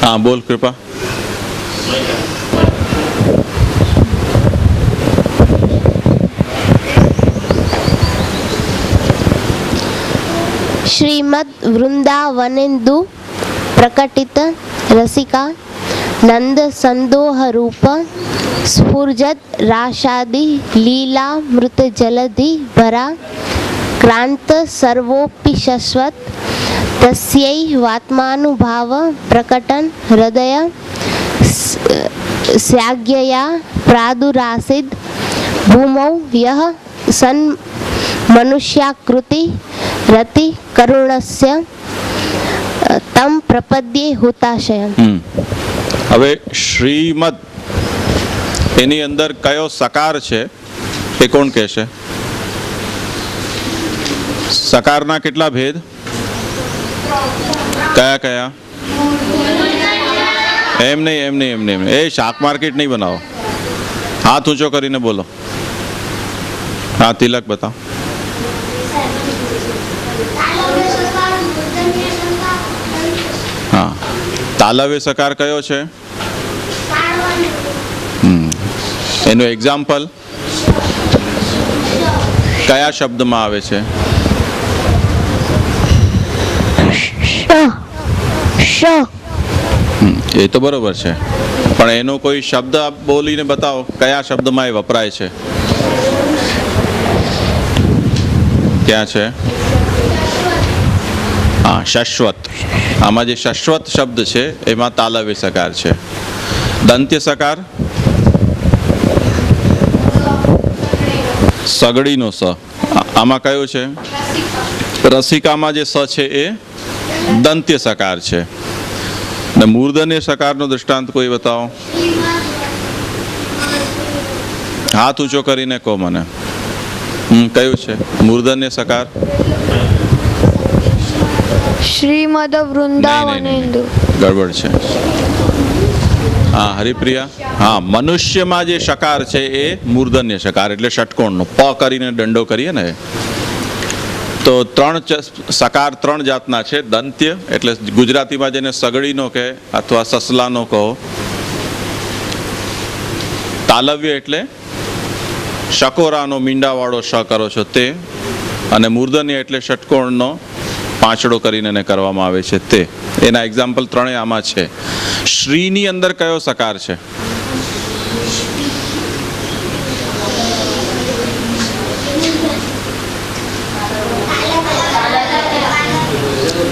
हाँ बोल कृपा। श्रीमद् वृंदावनेन्दु प्रकटित रसिका नंद संदोह रूप स्फुर्जत राशादि लीला मृत जलधि भरा क्रांत सर्वोपि शश्वत तस्यैवात्मानुभाव प्रकटन हृदय स्याज्ञया प्रादुरासीद भूमौ यः सन् मनुष्याकृति रति करुणस्य तम प्रपद्ये हुताशयम्। હવે શ્રીમદ એની અંદર કયો સકાર છે એ કોણ કહેશે? સકારના કેટલા ભેદ? કયા કયા? એમ નહીં એ શાક માર્કેટ નહીં બનાવો, હાથ ઊંચો કરીને બોલો. હા તિલક બતાવો. હા તાલવ્ય સકાર કયો છે? એનું એક્ઝામ્પલ કયા શબ્દમાં આવે છે? એ તો બરોબર છે, પણ એનો કોઈ શબ્દ આપ બોલીને બતાવો, કયા શબ્દમાં એ વપરાય છે? ક્યાં છે? હા શાશ્વત. આમાં જે શાશ્વત શબ્દ છે એમાં તાલવ્ય સકાર છે. દંત્ય સકાર સગડીનો સ, આમાં કયો છે? રસિકામાં જે સ છે એ દંત્ય સકાર છે. ને મૂર્ધન્ય સકારનો દૃષ્ટાંત કોઈ બતાવો. હાથ ઊંચો કરીને કહો મને. કયું છે મૂર્ધન્ય સકાર? શ્રીમદ વૃંદાવનેન્દુ. ગડબડ છે. હા હરિપ્રિયા. હા મનુષ્યમાં જે સકાર છે એ મૂર્ધન્ય સકાર, એટલે ષટકોણનો પ કરીને દંડો કરીએ ને. તો સકાર ત્રણ જાતના છે. દંત્ય એટલે ગુજરાતીમાં જેને સગડીનો કહે અથવા સસલાનો કહો. તાલવ્ય એટલે શકોરાનો મીંડાવાળો શ કરો છો તે, અને મૂર્ધન્ય એટલે ષટકોણનો પાંચડો કરીને એને કરવામાં આવે છે તે. એના એક્ઝામ્પલ ત્રણેય આમાં છે. શ્રીની અંદર કયો સકાર છે?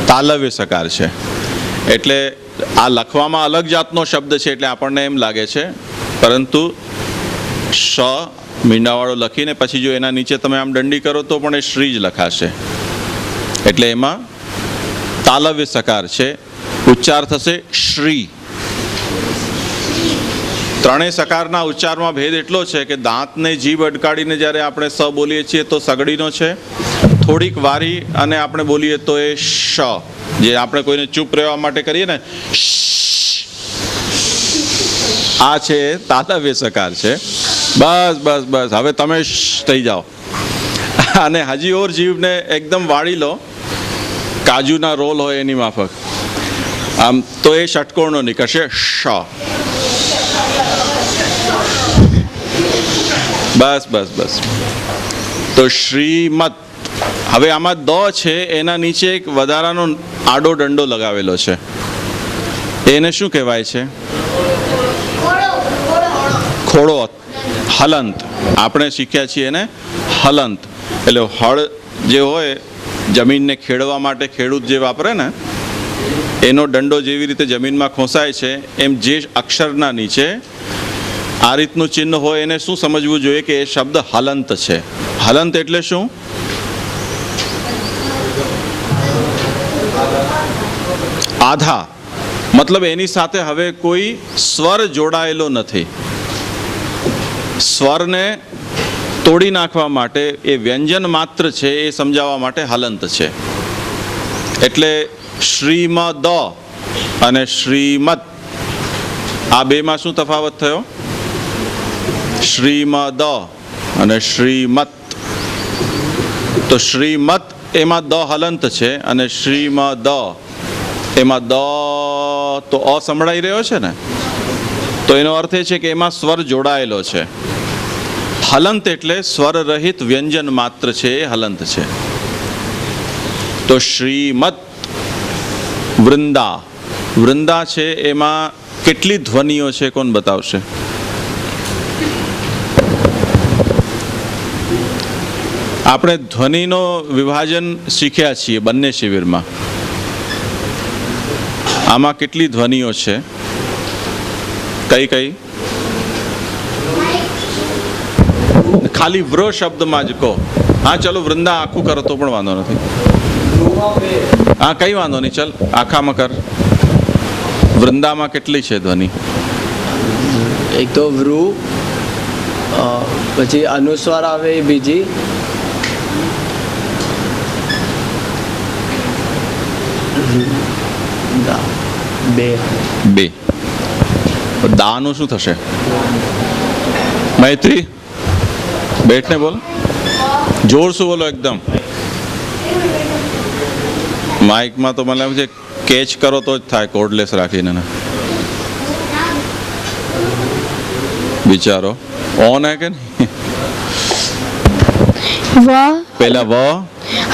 તાલવ્ય સકાર છે. એટલે આ લખવામાં અલગ જાતનો શબ્દ છે એટલે આપણને એમ લાગે છે, પરંતુ શ મીંડાવાળો લખીને પછી જો એના નીચે તમે આમ દંડી કરો તો પણ એ શ્રી જ લખાશે. એટલે એમાં તાલવ્ય સકાર છે. ઉચ્ચાર થશે શ્રી. ત્રણેય સકારના ઉચ્ચારમાં ભેદ એટલો છે કે દાંતને જીભ અડકાડીને જ્યારે આપણે સ બોલીએ છીએ તો સગડીનો છે. થોડીક વારી અને આપણે બોલીએ તો એ શ, જે આપણે કોઈને ચૂપ રહેવા માટે કરીએ ને, આ છે તાલવ્ય સકાર છે. બસ બસ બસ હવે તમે થઈ જાઓ. અને હજી ઓર જીભને એકદમ વાળી લો, કાજુના રોલ હોય એની માફક, આમ તો એ ષટકોણનો નીકળશે શ. બસ બસ બસ. તો શ્રીમદ. હવે આમાં દ છે, એના નીચે એક વધારાનો આડો દંડો લગાવેલો છે. એને શું કહેવાય છે? ખોડો. હલંત. આપણે શીખ્યા છીએ એને હલંત. એટલે હળ જે હોય જમીનને ખેડવા માટે ખેડૂત જે વાપરે ને, એનો દંડો જેવી રીતે જમીનમાં ખોસાય છે, એમ જે અક્ષરના નીચે આ રીતનું ચિહ્ન હોય એને શું સમજવું જોઈએ કે એ શબ્દ હલંત છે. હલંત એટલે શું? આધા. મતલબ એની સાથે હવે કોઈ સ્વર જોડાયેલો નથી. સ્વરને તોડી નાખવા માટે એ વ્યંજન માત્ર છે એ સમજાવવા માટે હલંત છે. એટલે શ્રીમદ અને શ્રીમદ આ બેમાં શું તફાવત થયો? શ્રીમદ અને શ્રીમત. તો શ્રીમત એમાં દ હલંત છે અને શ્રીમદ એમાં દ તો અ સંભળાઈ રહ્યો છે ને, તો એનો અર્થ એ છે કે એમાં સ્વર જોડાયેલો છે. હલંત એટલે સ્વર રહિત વ્યંજન માત્ર છે, એ હલંત છે. તો શ્રીમદ વૃંદા, વૃંદા છે એમાં કેટલી ધ્વનિઓ છે, કોણ બતાવશે? આપણે ધ્વનિનો વિભાજન શીખ્યા છીએ બંને શિબિરમાં. આમાં કેટલી ધ્વનિઓ છે? કઈ કઈ? ખાલી વ્ર શબ્દમાં જ કહો. હા ચલો વૃંદા આખું કરો તો પણ વાંધો નથી. હા કઈ વાંધો નહીં, ચલ આખામાં કર. વૃંદામાં કેટલી છે ધ્વનિ? એક તો વૃ, પછી અનુસ્વાર આવે એ બીજી, બે. દાનું શું થશે? મૈત્રી બેઠને બોલ, જોર શું બોલો એકદમ. માઇકમાં તો મને લાગે છે કેચ કરો તો જ થાય, કોર્ડલેસ રાખીને. વિચારો ઓન હે કે નહીં? વ પહેલા વ,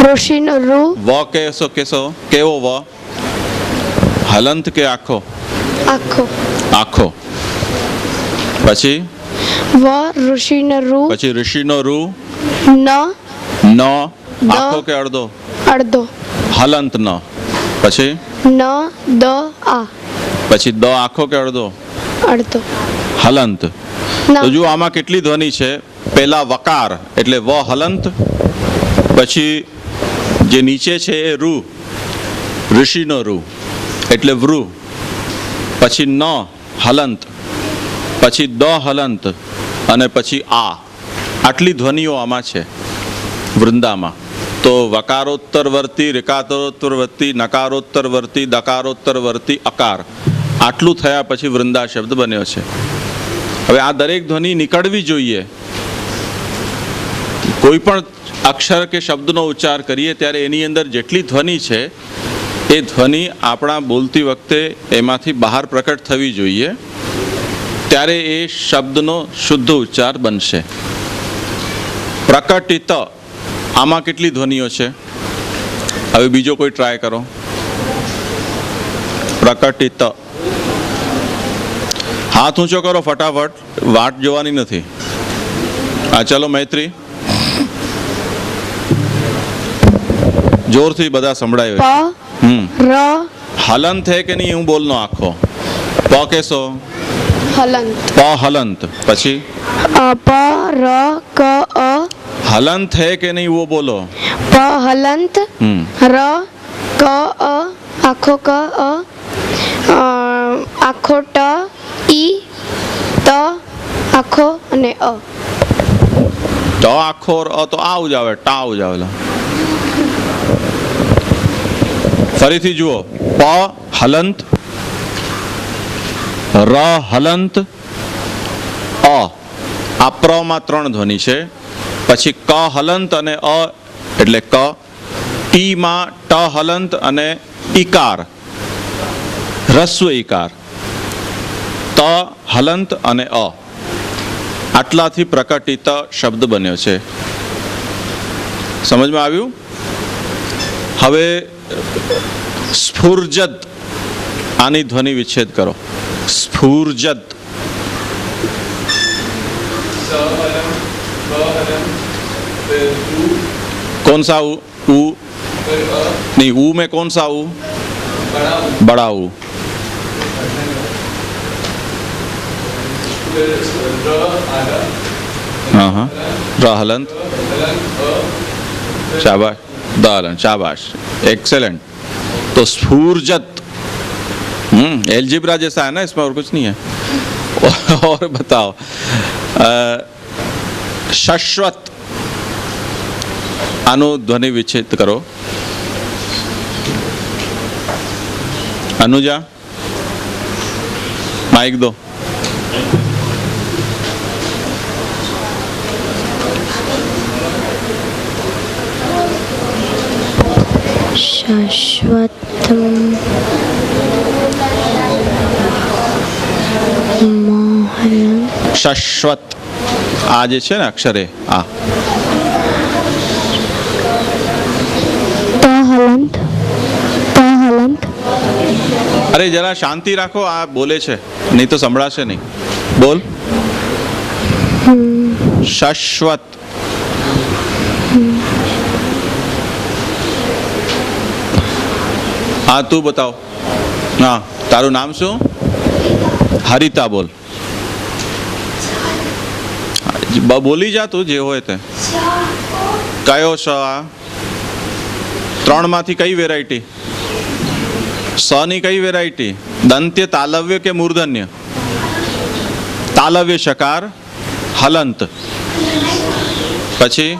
ઋષિનો ઋ, વ કેસો કેસો કેવો વ? હલંત કે આખો? આખો. આખો. પછી વ ઋષિનો ઋ, પછી ઋષિનો રૂ, ન ન આખો કે અડધો? અડધો, હલંત ન. પછી ન દ આ પછી દ આખો કે અડધો? અડધો. હલંત. ના. તો જો આમાં કેટલી ધ્વનિ છે? પહેલા વકાર એટલે વ હલંત, પછી જે નીચે છે એ રૂ, ઋષિનો રૂ એટલે વૃ, પછી ન હલંત, પછી દ હલંત અને પછી આ. આટલી ધ્વનિઓ આમાં છે વૃંદામાં. તો વકારોત્તરવર્તી, રિકારોત્તરવર્તી, નકારોત્તરવર્તી, દકારોત્તરવર્તી, અકાર, આટલું થયા પછી વૃંદા શબ્દ બન્યો છે. હવે આ દરેક ધ્વનિ નીકળવી જોઈએ. કોઈ પણ અક્ષર કે શબ્દનો ઉચ્ચાર કરીએ ત્યારે એની અંદર જેટલી ધ્વનિ છે એ ધ્વનિ આપણા બોલતી વખતે એમાંથી બહાર પ્રકટ થવી જોઈએ, ત્યારે એ શબ્દનો શુદ્ધ ઉચ્ચાર બનશે. પ્રકટિત, આમાં કેટલી ધ્વનિઓ છે? હવે બીજો કોઈ ટ્રાય કરો. પ્રકટિત, હાથ ઊંચો કરો ફટાફટ, વાટ જોવાની નથી. હા ચલો મૈત્રી, જોરથી બધા સંભળાય. પ ર હલંત હે કે નહીં? હું બોલનો આખો. પ કેસો? હલંત. પ હલંત. પછી પ ર ક અ હલંત હે કે નહીં वो બોલો. પ હલંત, ર ક અ આખો ક અ, આખો ટ ઈ, ત આખો અને અ. ટ આખો અ તો આવ જ આવે, ટા આવ જ આવેલા. ફરીથી જુઓ. પ હલંત, ર હલંત, અ. આ પ્રમાં 3 ધ્વનિ છે. પછી ક હલંત અને અ એટલે ક. ટીમાં ટ હલંત અને ઈકાર, રસ્વ ઈકાર. ત હલંત અને અ. આટલાથી પ્રકટિત શબ્દ બન્યો છે. સમજમાં આવ્યું? હવે સ્ફુરજત, આની ધ્વનિ વિચ્છેદ કરો. સ્ફુરજત. कौन सा ऊ? ऊ नहीं, ऊ में कौन सा ऊ? बड़ा ऊ. हाँ हाँ, र हलंत, शाबाश. द हलंत, शाबाश, एक्सेलेंट. तो स्फूर्जत, एलजिब्रा जैसा है ना, इसमें और कुछ नहीं है. और बताओ. शश्वत, આનો ધ્વનિ વિચ્છેદ કરો. अनुजा माइक दो. शाश्वतम શાશ્વત આ જે છે ને અક્ષરે આ તહલંત તહલંત અરે જરા શાંતિ રાખો આ બોલે છે નહીં તો સંભળાશે નહીં બોલ શાશ્વત હા તું બતાવ હા તારું નામ શું હરિતા બોલ બોલી જા તું જે હોય તે કયો સ આ ત્રણમાંથી કઈ વેરાયટી સ ની કઈ વેરાયટી દંત્ય તાલવ્ય કે મૂર્ધન્ય તાલવ્ય શકાર હલંત પછી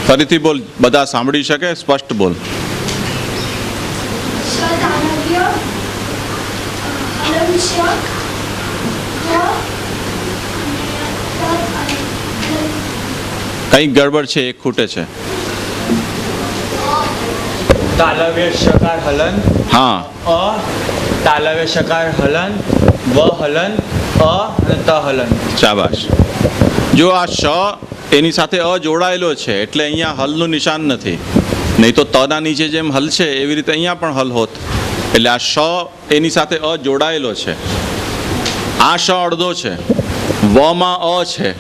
ફરીથી બોલ બધા સાંભળી શકે સ્પષ્ટ બોલ કઈ ગડબડ છે એક ખૂટે છે તાલવ્ય શકાર હલન હા અ તાલવ્ય શકાર હલન વ હલન અ અને ત હલન શાબાશ જો આ શ એની સાથે અ જોડાયેલો છે એટલે અહીંયા હલનું નિશાન નથી નહીં તો તના નીચે જેમ હલ છે એવી રીતે અહીંયા પણ હલ હોત એટલે આ શ એની સાથે અ જોડાયેલો છે આ શ અડધો છે વમાં અ છે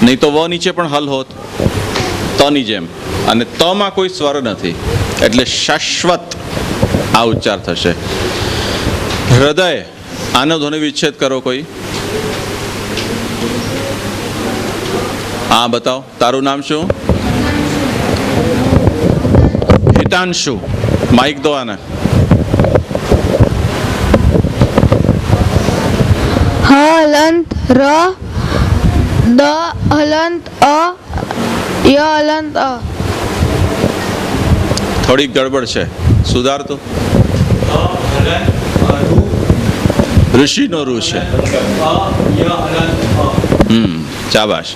નહીં તો વ નીચે પણ હલ હોત તની જેમ અને તમાં કોઈ સ્વર નથી એટલે શાશ્વત આ ઉચ્ચાર થશે હૃદય આનો ધ્વનિ વિચ્છેદ કરો કોઈ હા બતાવ તારું નામ શું હિતાંશુ માઇક દો આને હલંત ર દ હલંત અ ય હલંત અ થોડીક ગડબડ છે સુધાર તો અ હલન રૂ ઋષિનો ઋ છે અ ય હલન અ શાબાશ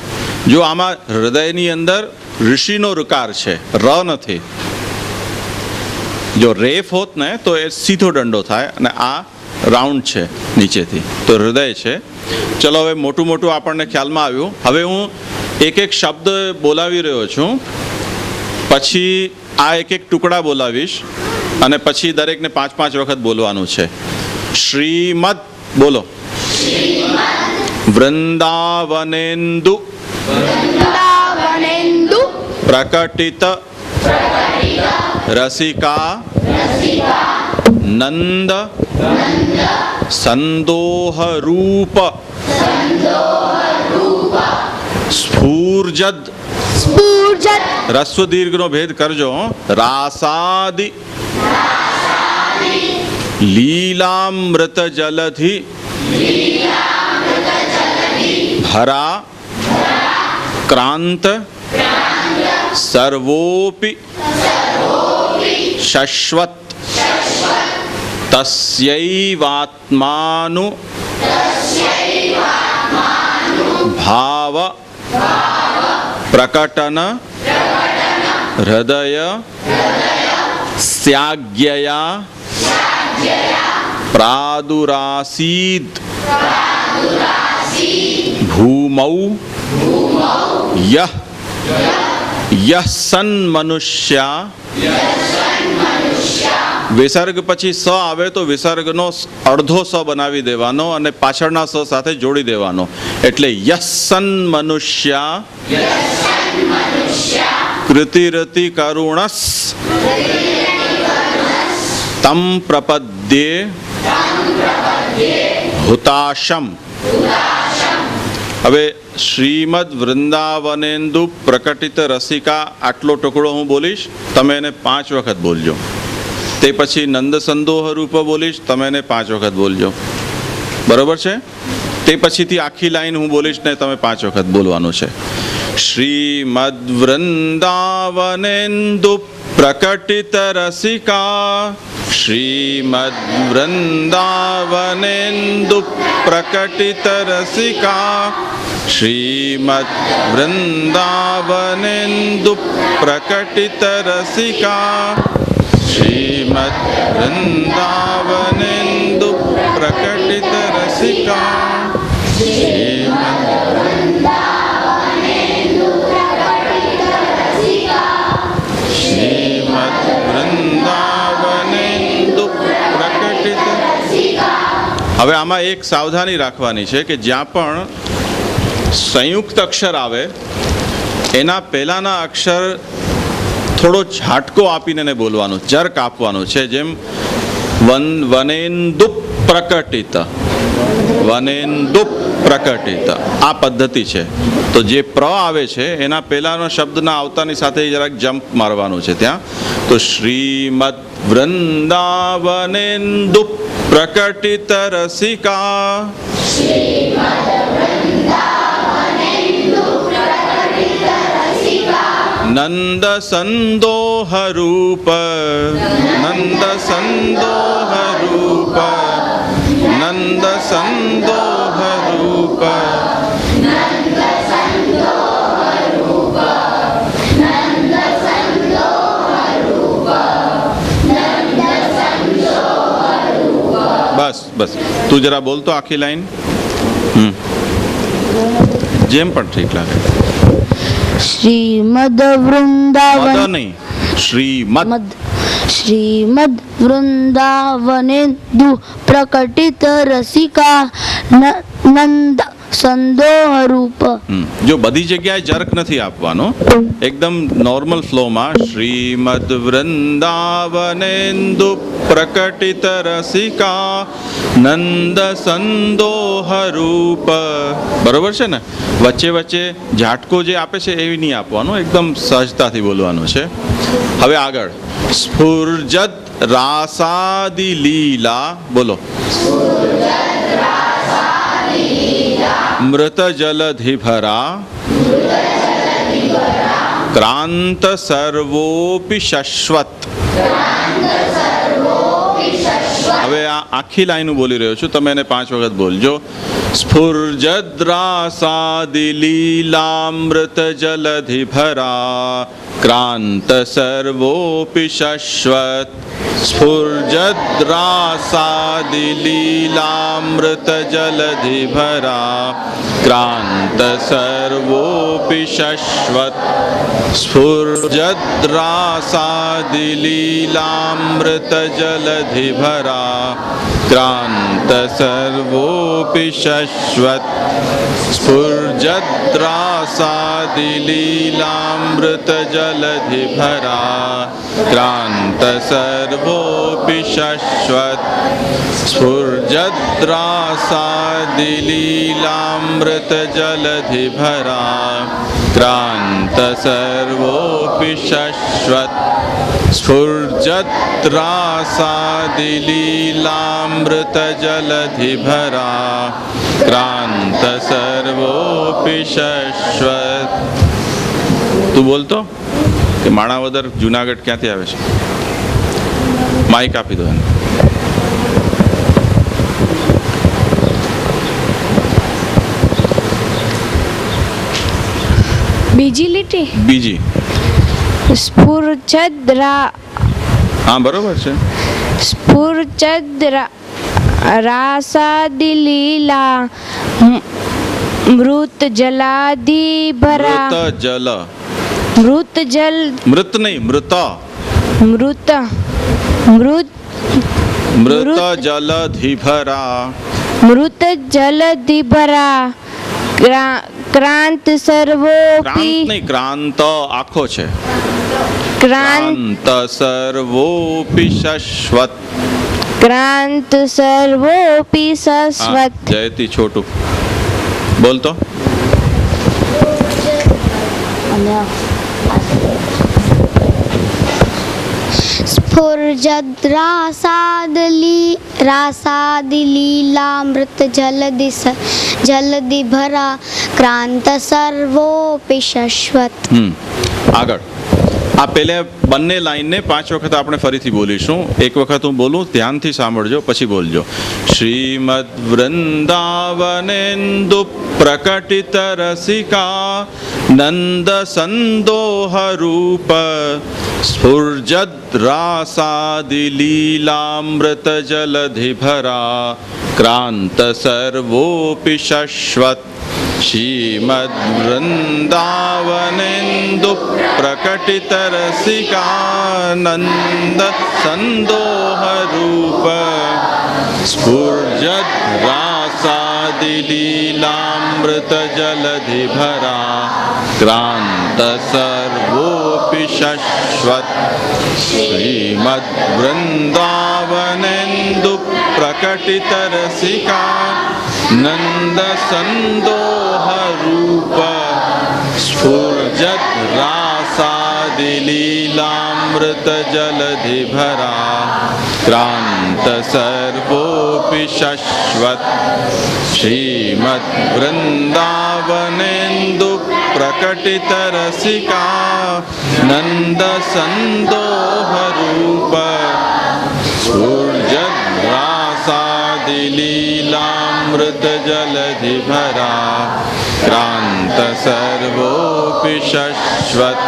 જો આમાં હૃદયની અંદર ઋષિનો ઋકાર છે ર નથી જો રેફ હોત ને તો એ સીધો દંડો થાય અને આ રાઉન્ડ છે નીચેથી તો હૃદય છે ચલો હવે મોટું મોટું આપણને ખ્યાલમાં આવ્યું હવે હું એક એક શબ્દ બોલાવી રહ્યો છું પછી આ એક એક ટુકડા બોલાવીશ અને પછી દરેકને 5-5 વખત બોલવાનું છે શ્રીમદ બોલો વૃંદાવનેન્દુ વૃંદાવનેન્દુ પ્રકટિત રસિકા નંદ સંદોહરૂપ સ્ફૂર્જદ સ્ફૂર્જત રસ્વ દીર્ઘનો ભેદ કરજો રાસાદિ લીલામૃત જલધિ ભરા ક્રાંત સર્વોપી શશ્વત તસ્યૈવાત્માનુ ભાવ પ્રકટન હૃદય સ્યાજ્ઞયા પ્રાદુરાસીદ ભૂમૌ યહ યહ સન મનુષ્યા વિસર્ગ પછી સ આવે તો વિસર્ગનો અડધો સ બનાવી દેવાનો અને પાછળના સ સાથે જોડી દેવાનો એટલે યસન મનુષ્યા કૃતિરતિ કરુણસ તમ પ્રપદ્યે હુતાશમ હવે શ્રીમદ વૃંદાવનેન્દુ પ્રકટિત રસિકા આટલો ટુકડો હું બોલીશ તમે એને 5 વખત બોલજો તે પછી નંદ સંદોહ રૂપ બોલીશ તમે એને 5 વખત બોલજો બરોબર છે તે પછીથી આખી લાઈન હું બોલીશ ને તમે 5 વખત બોલવાનું છે શ્રીમદ વૃંદાવનેન્દુ પ્રકટિત રસિકા શ્રીમદ વૃંદાવનેન્દુ પ્રકટિત રસિકા શ્રીમદ વૃંદાવનેન્દુ પ્રકટિત રસિકા શ્રીમદ વૃંદાવનેન્દુ પ્રકટિત રસિકા શ્રીમદ વૃંદાવનેન્દુ પ્રકટિત. હવે આમાં એક સાવધાની રાખવાની છે કે જ્યાં પણ સંયુક્ત અક્ષર આવે એના પહેલાના અક્ષર થોડો ઝાટકો આપીને એને બોલવાનું, જર્ક આપવાનું છે. જેમ વનેન્દુ પ્રકટિત, વનેન્દુ પ્રકટિત આ પદ્ધતિ છે. તો જે પ્ર આવે છે એના પહેલાનો શબ્દના આવતાની સાથે જરાક જમ્પ મારવાનું છે ત્યાં. તો શ્રીમદ વૃંદાવનેન્દુ પ્રકટિત રસિકા, નંદ સંદોહ રૂપ, નંદ સંદોહ રૂપ, નંદ સંદોહ રૂપ. બસ બસ તું જરા બોલતો આખી લાઈન. જેમ પણ ઠીક લાગે. શ્રીમદ વૃંદાવન મદ નહીં, શ્રીમદ. શ્રીમદ વૃંદાવનેન્દુ પ્રકટિત રસિકા નંદ સંદોહ રૂપ. જો બધી જગ્યાએ જર્ક નથી આપવાનો, એકદમ નોર્મલ ફ્લોમાં શ્રીમદ વૃંદાવનેન્દુ પ્રકટિત રસિકા નંદ સંદોહ રૂપ. બરોબર છે ને? વચ્ચે વચ્ચે ઝાટકો જે આપે છે એવી નહીં આપવાનો, એકદમ સહજતાથી બોલવાનું છે. હવે આગળ સ્ફુરજત રાસાદિ લીલા બોલો. મૃત જલધિભરા ક્રાંત સર્વોપી શશ્વત. હવે આ આખી લાઈન બોલી રહ્યો છું, તમે એને 5 વખત બોલજો. સ્ફુરજદ્રાસાદિ લીલામૃત જલધિભરા ક્રાંત સર્વોપી શશ્વત. સ્ફુરજદ્રાસાદિ લીલામૃત જલધિભરા ક્રાંત સર્વોપી શશ્વત. સ્ફુરજદ્રાસાદિ લીલામૃત જલધિભરા ક્રાંત સર્વોપી શશ્વત. સ્ફુરજદ્રાસાદિ લીલામૃત જલધિભરા ક્રાંત સર્વોપી શશ્વત. સ્ફુરજદ્રાસાદિ લીલામૃત જલધિભરા ક્રાંત સર્વોપી શશ્વત. સ્ફુરજદ્રાસાદિ લીલામૃત જલધિભરા ક્રાંત સર્વોપી શશ્વત. તું બોલતો કે માણાવદર જુનાગઢ ક્યાંથી આવે છે? માઇક આપી દો એને. બીજી લીટી બીજી. સ્ફુરચદ્રા. હા બરોબર છે. સ્ફુરચદ્રા રાસાદિ લીલા મૃત જલાધિભરા. મૃત જલ. મૃત જલ. મૃત નહીં, મૃત. મૃત મૃત મૃત જલધિભરા. મૃત જલધિભરા ક્રાંત સર્વોપી. ક્રાંત નહીં, ક્રાંત આખો છે. ક્રાંત સર્વોપી શશ્વત. ક્રાંત સર્વોપી શશ્વત. જયતી છોટું બોલતો. રાસાદિ લીલામૃત જલધિભરા ક્રાંત સર્વોપી શશ્વત. આગળ આ પેલે બંને લાઈનને 5 વખત આપણે ફરીથી બોલીશું. એક વખત હું બોલું, ધ્યાનથી સાંભળજો, પછી બોલજો. શ્રીમદ વૃંદાવનેન્દુ પ્રકટિત રસિકા નંદ સંદોહ રૂપ સ્ફુર્જદ રાસાદિ લીલામૃત જલધિભરા ક્રાંત સર્વોપી શશ્વત. श्रीमद वृंदावनेन्दु प्रकटित रसिकानंद संदोह रूप स्फुर्जद रासादि लीलामृत जलधिभरा क्रांत सर्वोपि शश्वत. श्रीमद वृंदावनेन्दु प्रकटित रसिका नंद संदोह रूप स्फुर्जद रासादि लीलामृत जलधिभरा क्रांत सर्वोपि शश्वत. श्रीमद वृंदावनेन्दु प्रकटित रसिका नंद संदोह रूप स्फुर्जद रासादि लीलामृत जलधिभरा क्रांत सर्वोपि शश्वत.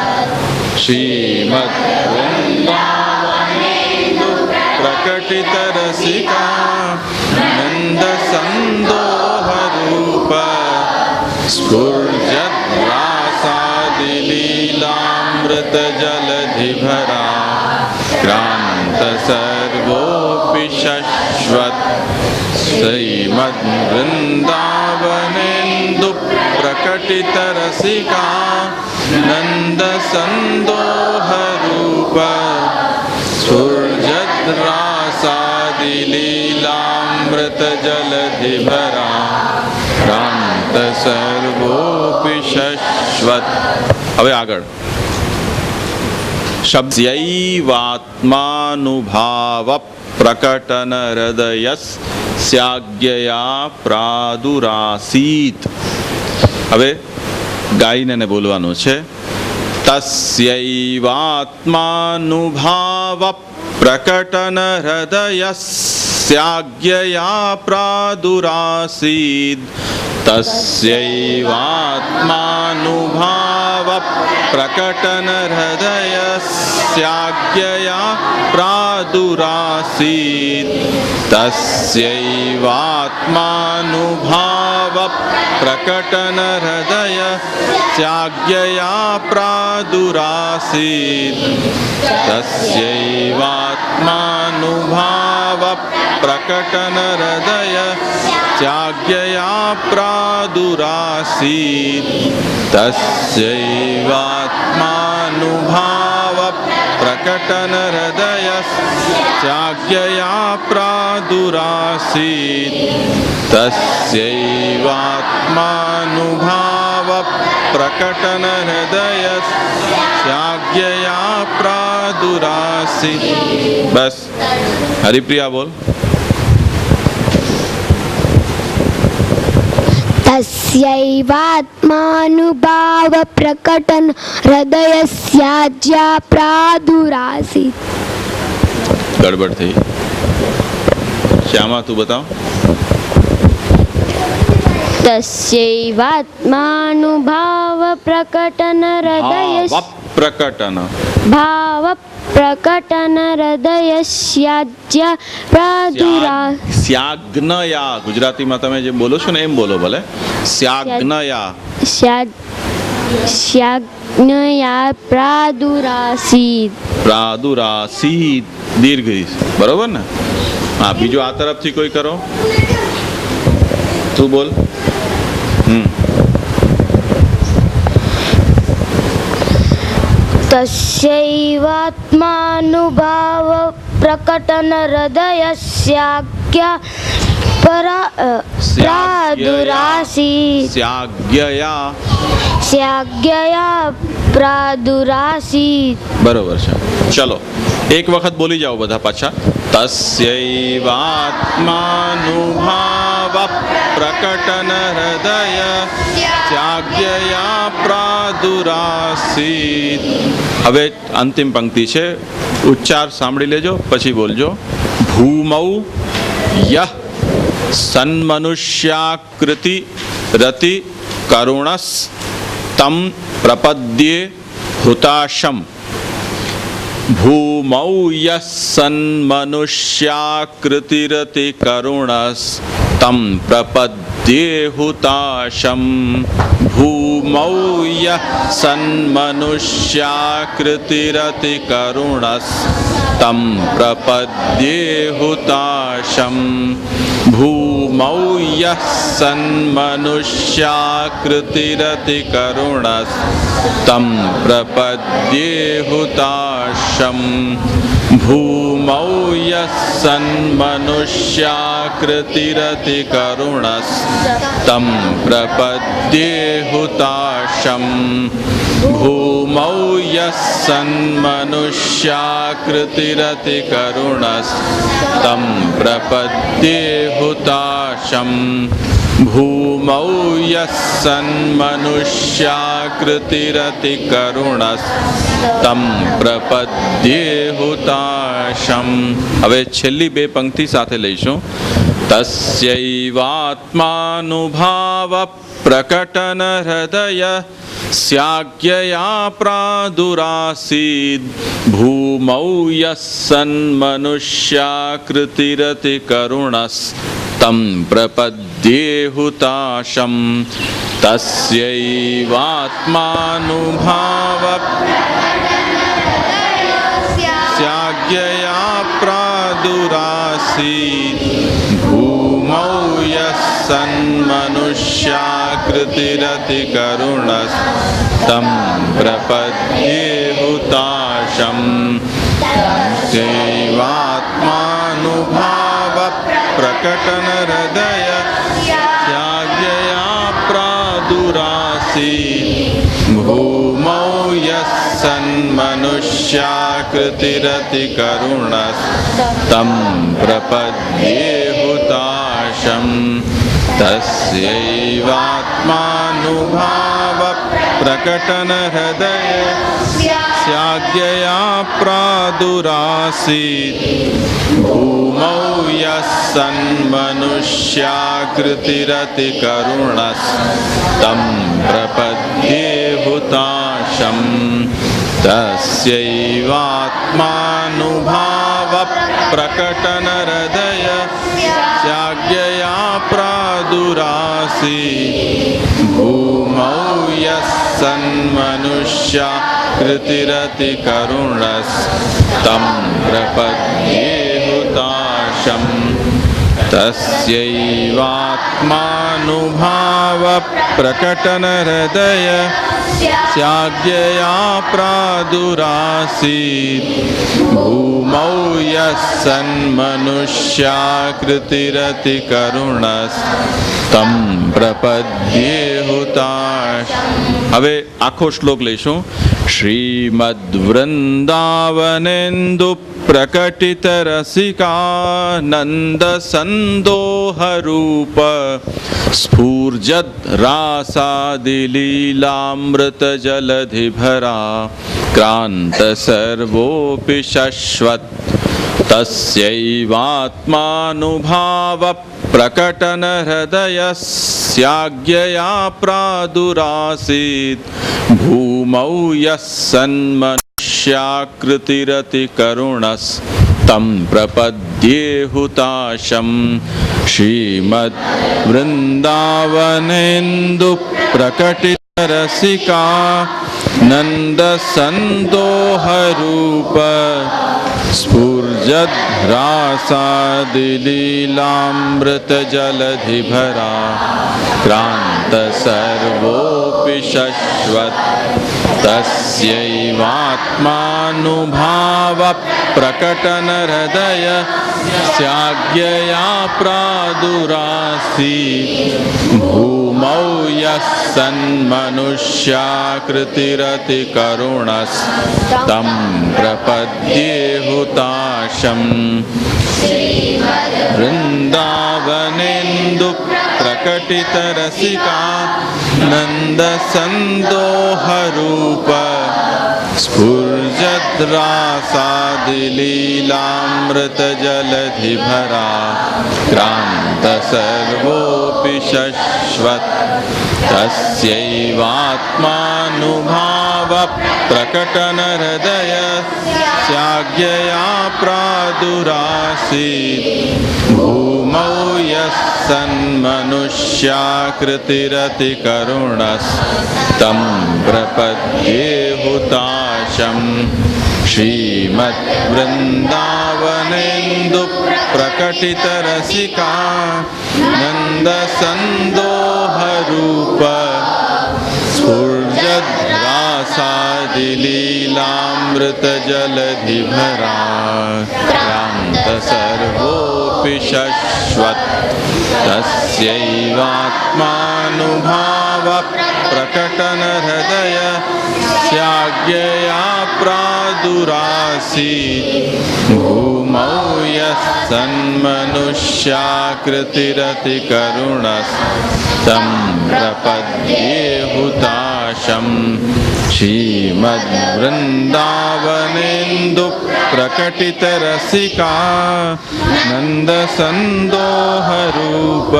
श्रीमद वृंदावनेन्दु प्रकटित रसिका नंद संदोह रूप स्फुर्जद रासादि लीलामृत जलधिभरा क्रांत सर्वोपि शश्वत. श्रीमद वृंदावनेन्दु प्रकटित रसिका नंद संदोह रूप स्फुर्जद रासादि लीलामृत जलधिभरा क्रांत सर्वोपि शश्वत. હવે આગળ शब्दैवात्मानुभाव प्रकटन हृदयस्याज्ञया प्रादुरासीत्. હવે ગાઈને બોલવાનું છે. તસ્યૈવાત્માનુભાવ પ્રકટન હૃદયસ્યાज्ञया प्रादुरासीत्. तस्यैवात्मानुभाव प्रकटन हृदयस्याज्ञया प्रादुरासीत्. तस्यैवात्मानुभाव प्रकटन हृदयस्याज्ञया प्रादुरासीत्. तस्यैवात्मानुभाव प्रकटन हृदयस्याज्ञया प्रादुरासीत्. तस्यैवात्मानुभाव प्रकटन हृदयस्याज्ञया प्रादुरासीत्. तस्यैवात्मानुभाव प्रकटन हृदयस्याज्ञया प्रादुरासीत्. बस हरिप्रिया बोल. तस्यैवात्मानुभाव प्रकटन हृदयस्याज्ञया प्रादुरासीत्. गड़बड़ थी. श्यामा तू बताओ. तस्यैवात्मानुभाव प्रकटन हृदयस्य प्रकटन भाव प्रकटन हृदयस्याज्ञया प्रादुरासीत्. સ્યાજ્ઞયા ગુજરાતીમાં તમે જે બોલો છો ને એમ બોલો ભલે. સ્યાજ્ઞયા સ્યાજ્ઞયા પ્રાદુરાસીत्. પ્રાદુરાસીત દીર્ઘ બરોબર ને. હા બીજું આ તરફથી કોઈ કરો. તું બોલ. तस्यैवात्मानुभाव प्रकटन हृदयस्याज्ञया प्रादुरासीत्. स्याज्ञया प्रादुरासीत्. બરોબર છે. ચલો એક વખત બોલી જાઓ બધા પાછા. તસ્યૈવાત્માનુભાવ भाव प्रकटन हृदय त्याज्ञया प्रादुरासीत। હવે અંતિમ પંક્તિ છે, ઉચ્ચાર સાંભળી લેજો પછી બોલજો। ભૂમૌ યહ સન્મનુષ્યાકૃતિ રતિ કરુણસ તમ પ્રપદ્યે હુતાશમ। ભૂમૌ યહ સન્મનુષ્યાકૃતિરતિ કરુણસ તમ પ્રપદ્યે હુતાશમ। ભૂમૌ યહ સન્મનુષ્યાકૃતિરતિ કરુણસ તમ પ્રપદ્યે હુતાશમ। ભૂમૌ યહ સન્મનુષ્યાકૃતિરતિ કરુણસ તમ પ્રપદ્યે હુતાશમ। ભૂમૌ યહ સન્મનુષ્યાકૃતિરતિ કરુણસ તમ પ્રપદ્યે હુતાશમ। ભૂમૌ યહ સન્મનુષ્યાકૃતિરતિ કરુણસ તમ પ્રપદ્યે હુતાશમ। ભૂમૌ યહ સન્મનુષ્યાકૃતિરતિ કરુણસ તમ પ્રપદ્યે હુતાશમ। હવે છેલ્લી બે પંક્તિ સાથે લઈશું। તસ્યૈવાત્માનુભાવ પ્રકટન હૃદય સ્યાજ્ઞયા પ્રાદુરાસીદ। ભૂમૌ યહ સન્મનુષ્યાકૃતિરતિ કરુણસ તમ પ્રપદ્યે હુતાશમ। તસ્યૈવાત્માનુભાવ સ્યાજ્ઞયા પ્રાદુરાસીદ। ભૂમૌ યહ સન્મનુષ્યાકૃતિરતિ કરુણસ તમ પ્રપદ્યે હુતાશમ। તસ્યૈવાત્માનુભાવ પ્રકટન હૃદય ત્યાજ્ઞયા પ્રાદુરાસીદ। ભૂમૌ યહ સન્મનુષ્યાકૃતિરતિ કરુણસ તમ પ્રપદ્યે હુતાશમ। તસ્યૈવાત્માનુભાવ પ્રકટન હૃદય સ્યાજ્ઞયા પ્રાદુરાસીદ। ભૂમૌ યહ સન્મનુષ્યાકૃતિરતિ કરુણસ તમ પ્રપદ્યે હુતાશમ। તસ્યૈવાત્માનુભાવ પ્રકટન હૃદય ત્યાજ્ઞયા પ્રાદુરાસીદ। ભૂમૌ યહ સન્મનુષ્યાકૃતિરતિ કરુણસ તમ પ્રપદ્યે હુતાશમ। તસ્યૈવાત્માનુભાવ પ્રકટન હૃદય ત્યાજ્ઞયા પ્રાદુરાસીદ। ભૂમૌ યહ સન્મનુષ્યાકૃતિરતિ કરુણસ તમ પ્રપદ્યે હુતાશમ। હવે આખો શ્લોક લઈશું। શ્રીમદ્વૃંદાવનેન્દુ પ્રકટિત રસિકાનંદ સંદોહરૂપ સ્ફૂર્જદ રાસાદિલીલામૃત જલધિભરા ક્રાંત સર્વોપી શશ્વત। તસ્યૈવાત્માનુભાવ પ્રકટન હૃદય સ્યાજ્ઞયા પ્રાદુરાસીદ। ભૂમૌ યહ સન્મનુષ્યાકૃતિરતિ કરુણસ તમ પ્રપદ્યે હુતાશમ। શ્રીમદ્વૃંદાવનેન્દુ પ્રકટિત રસિકાનંદ સંદોહરૂપ સ્ફુર્જદ રાસાદિલીલામૃત જલધિભરા ક્રાંત સર્વોપી શશ્વત। તસ્યૈવાત્માનુભાવ પ્રકટન હૃદય સ્યાજ્ઞયા પ્રાદુરાસીદ। ભૂમૌ યહ સન્મનુષ્યાકૃતિરતિ કરુણસ તમ પ્રપદ્યે હુતાશમ। વૃંદાવનેન્દુ वनेन्दु प्रकटित रसिका नंद संदोहरूप स्फुर्जद्रासादिलीलामृत जलधिभरा क्रांत सर्वोऽपि शश्वत् तस्यैवात्मानुभाव प्रकटन हृदय स्याज्ञया प्रादुरासीत् भूमौ यः सन्मनुष्याकृतिरति करुणस्तं प्रपद्ये हुताशम् श्रीमद्वृन्दावनेन्दु प्रकटित रसिका नंद संदोहरूप स्फुर्जद्रासादिलीलामृत जलधिभरा क्रांत सर्वोऽपि शश्वत् तस्यैवात्मानुभाव प्रकटन हृदय स्याज्ञया प्रादुरासीत् भूमौ यः सन्मनुष्याकृतिरति करुणस्तं प्रपद्ये हुताशम् श्रीमद्वृन्दावनेन्दु प्रकटित रसिका नंद संदोहरूप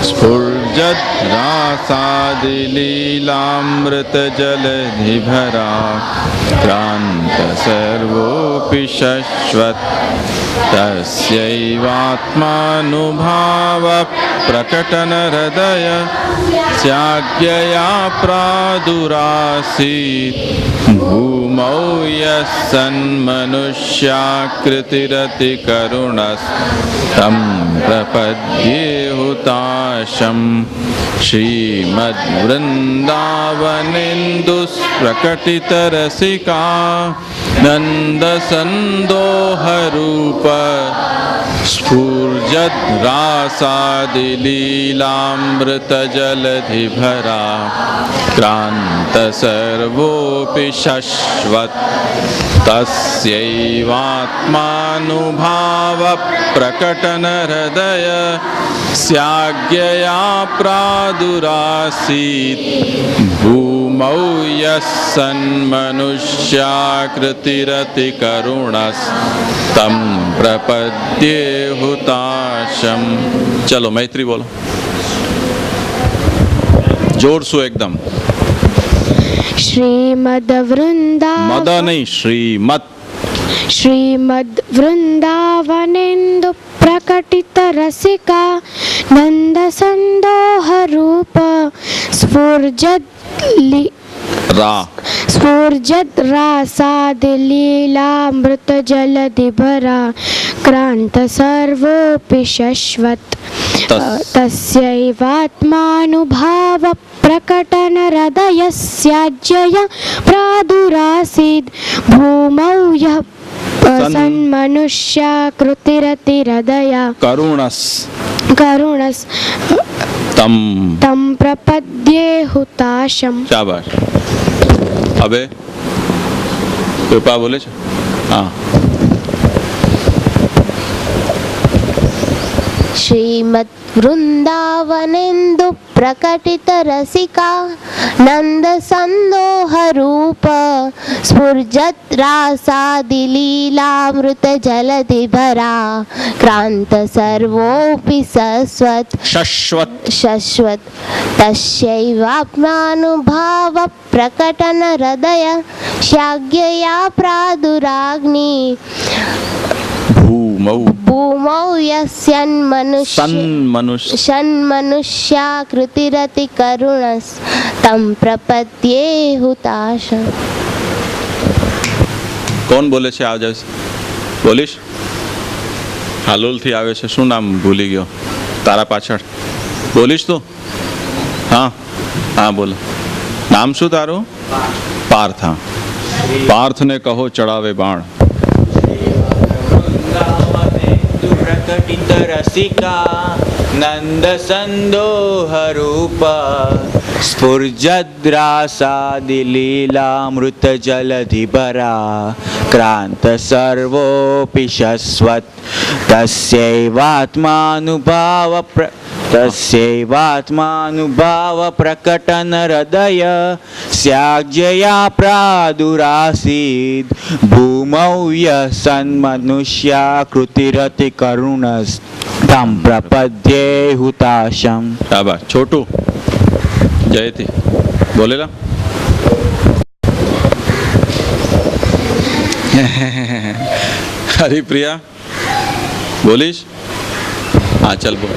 स्फुर्जद्रासादिलीलामृत जलधिभरा क्रांत सर्वोऽपि शश्वत् तस्यैवात्मानुभाव प्रकटन हृदय स्याज्ञया प्रादुरासीत् भूमौ यः सन्मनुष्याकृतिरति करुणस्तं प्रपद्ये हुताशम् श्रीमद्वृन्दावनेन्दु प्रकटित रसिका नंद संदोहरूप स्फुर्जद्रासादिलीलामृत जलधिभरा क्रांत सर्वोऽपि शश्वत् तस्यैवात्मानुभाव प्रकटन हृदय स्याज्ञया प्रादुरासीत् भूमौ यः सन्मनुष्याकृतिरति करुणस्तं प्रपद्ये हुताशम्। चलो मैत्री बोलो, जोर सो एकदम। श्रीमद्वृन्दावन मद नहीं, श्रीमद। श्रीमद्वृन्दावनेन्दु प्रकटित रसिका नंद संदोहरूप स्फुर्जद्रासादिलीलामृत जलधिभरा क्रांत सर्वोऽपि शश्वत् तस्यैवात्मानुभाव प्रकटन हृदयस्याज्ञया प्रादुरासीत् भूमौ यः सन्मनुष्याकृतिरति हृदय करुणस् तं प्रपद्ये हुताशम्। शाबाश। अबे कृपा बोले छे? हाँ। श्रीमद्वृन्दावनेन्दु प्रकटित रसिका नंद संदोहरूप स्फुर्जद्रासादिलीलामृत जलधिभरा क्रांत सर्वोऽपि शश्वत् तस्यैवात्मानुभाव प्रकटन हृदय स्याज्ञया प्रादुराग्नि भूमौ सन्मनुष्याकृतिरति करुणस्तं प्रपद्ये हुताशम्। કોણ બોલે છે? આવજો, બોલીશ? હાલોલથી આવે છે, શું નામ ભૂલી ગયો તારા પાછળ? બોલીશ તું? હા હા બોલો, નામ શું તારું? પાર્થ. હા, પાર્થને કહો ચડાવે બાણ. प्रकटित रसिका नंद संदोहरूप स्फुर्जद्रासादिलीलामृत जलधिभरा क्रांत सर्वोऽपि शश्वत् तस्यैवात्मानुभाव तस्यैवात्मानुभाव प्रकटन हृदय स्याज्ञया प्रादुरासीत् भूमौ यः सन्मनुष्याकृतिरति करुणस्तं प्रपद्ये हुताशम्। शाबाश। छोटू जयती बोलेला। हरिप्रिया बोलीश? हाँ चल बोल।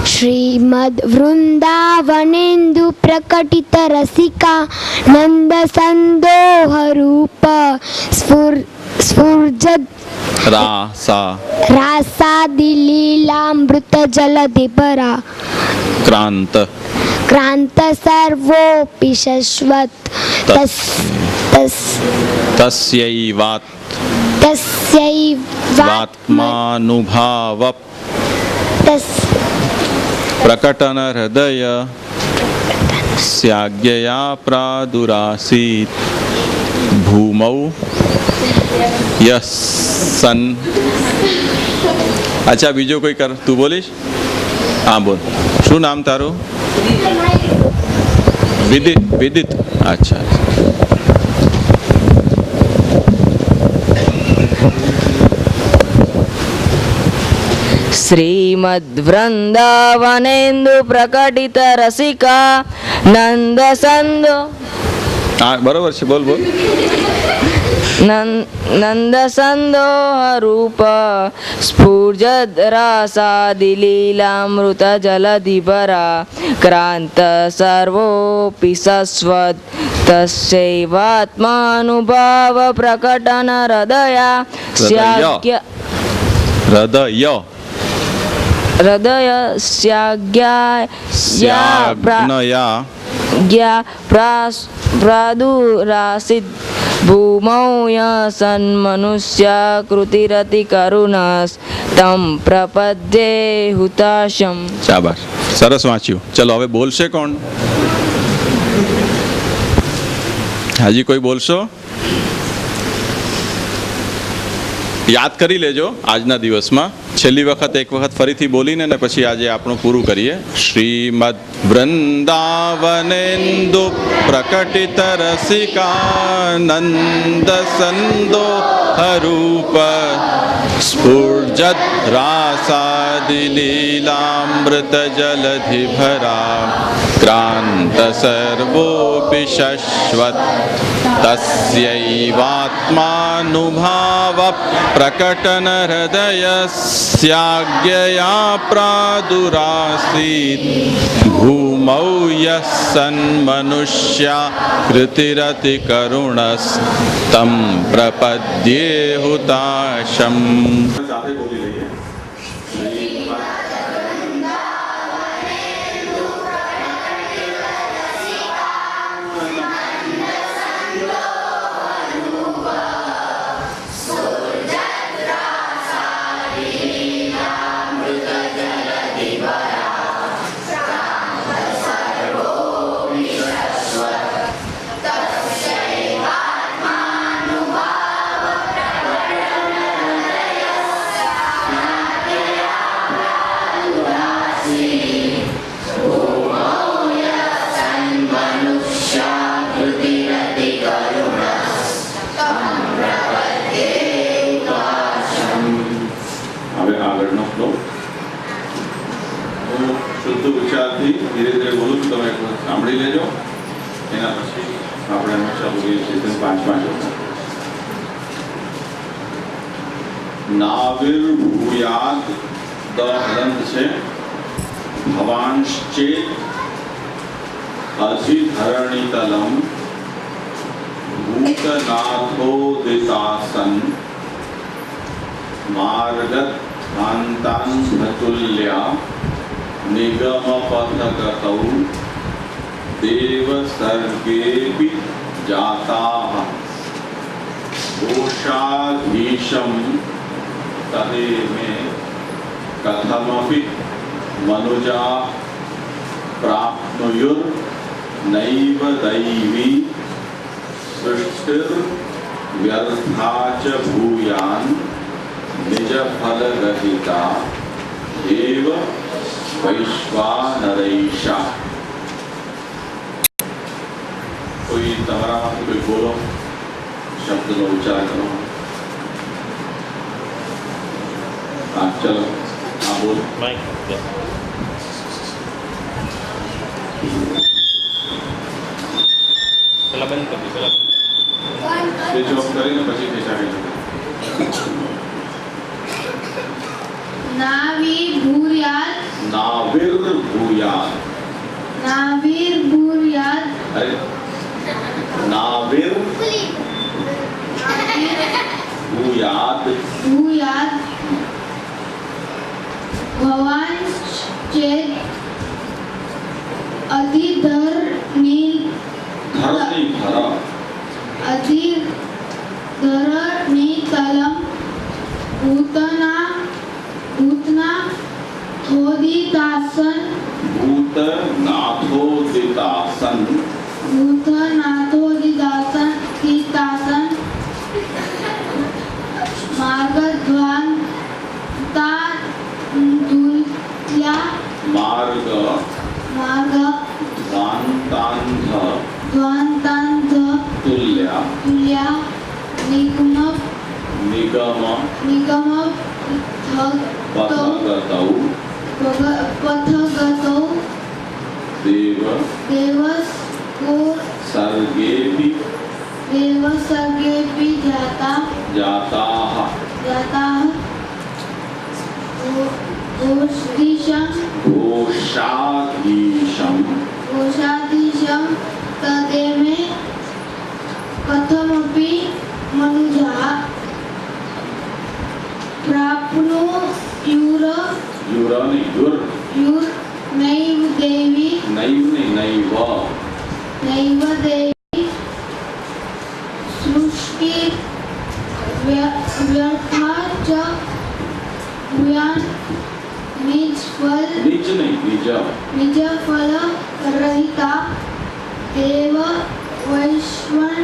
श्रीमद् वृंदावनेन्दु प्रकटित रसिका नंद संदोह रूप स्फुर्जद रासादिलीलामृत जलधिपरा क्रांत सर्वोऽपि शश्वत तस्यैवात्मानुभाव प्रकटन हृदय स्याज्ञया प्रादुरासीत् भूमौ यः सन्। अच्छा बीजो कोई कर, तू बोलीश? हाँ बोल। શું નામ તારું? વિદિત। अच्छा श्रीमद्वृंदावनेन्दु प्रकटित रसिका नंद संदो। हाँ बरोबर છે, બોલ બોલ। नंद संदोह रूप स्फुर्जद रासादिलीलामृत जलधिपरा क्रांत सर्वोऽपि शश्वत तस्यैवात्मानुभाव प्रकटन हृदय प्रादुरासीत् भूमौ यः सन्मनुष्याकृतिरति करुणस्तं प्रपद्ये हुताशम्। શાબાશ, સરસ વાંચ્યું। ચલો હવે બોલશે કોણ? હાજી કોઈ બોલશો? યાદ કરી લેજો આજના દિવસમાં। છેલ્લી વખત એક વખત ફરીથી બોલીને ને પછી આજે આપણું પૂરું કરીએ। શ્રીમદ વૃંદાવનેન્દુ પ્રકટિત રસિકાનંદ સંદોહ રૂપ સ્ફુર્જત રાસાદિલીલામૃત જલધિભરા ક્રાંત સર્વોऽપि શશ્વત તસ્યૈવાત્માનુભાવ પ્રકટન હૃદયસ્યાજ્ઞયા પ્રાદુરાસીत् ભૂમૌ યઃ સન્મનુષ્યાકૃતિરતિ કરુણસ્तं પ્રપદ્યે હુતાશम्। સાથે બોલી લઈએ। ધીરે ધીરે બોલું છું, તમે સાંભળી લેજો। એના પછી આપણે હંમેશા બોલીએ છીએ 5 નાવિર્ભૂયાદ દ હલંત છે ભવાંશ્ચેત અધિધરણીતલમ ભૂતનાથોદિતાસન માર્ગધ્વાંતાન્ધતુલ્યા નિગમપથગતૌ દેવસર્ગેऽપि જાતાઃ દોષાધીશં તદે મે કથમપि મનુજા પ્રાપ્નુયુર્નૈવ દૈવી સૃષ્ટિર્વ્યર્થા ચ ભૂયાન निज फल रहिता देव वैश्वानरैषा। कोई तमरा कोई बोलो शब्द नो उच्चार करो। हाँ चलो हाँ बोल। स्विच ऑफ કરીને પછી ખેંચાવી લો। नाविर्भूयात् नाविर्भूयात्। नाविर्भूयात् अरे नाविर्भूयात् भूयात् भवान् चेत् अधिधरणि अधिधरणितलं भूतना थोदितासन भूतनाथोदितासन मार्गध्वान्तान्ध तुल्या निगम पथगतौ देवस्को सर्गेऽपि जाताः घोषाधीशं तदेमे कथमपि मनुजाः प्राप्नुयुर्नैव देवी सृष्टिर्व्यर्था च भूयान् निजफल रहिता देव वैश्वानरैषा।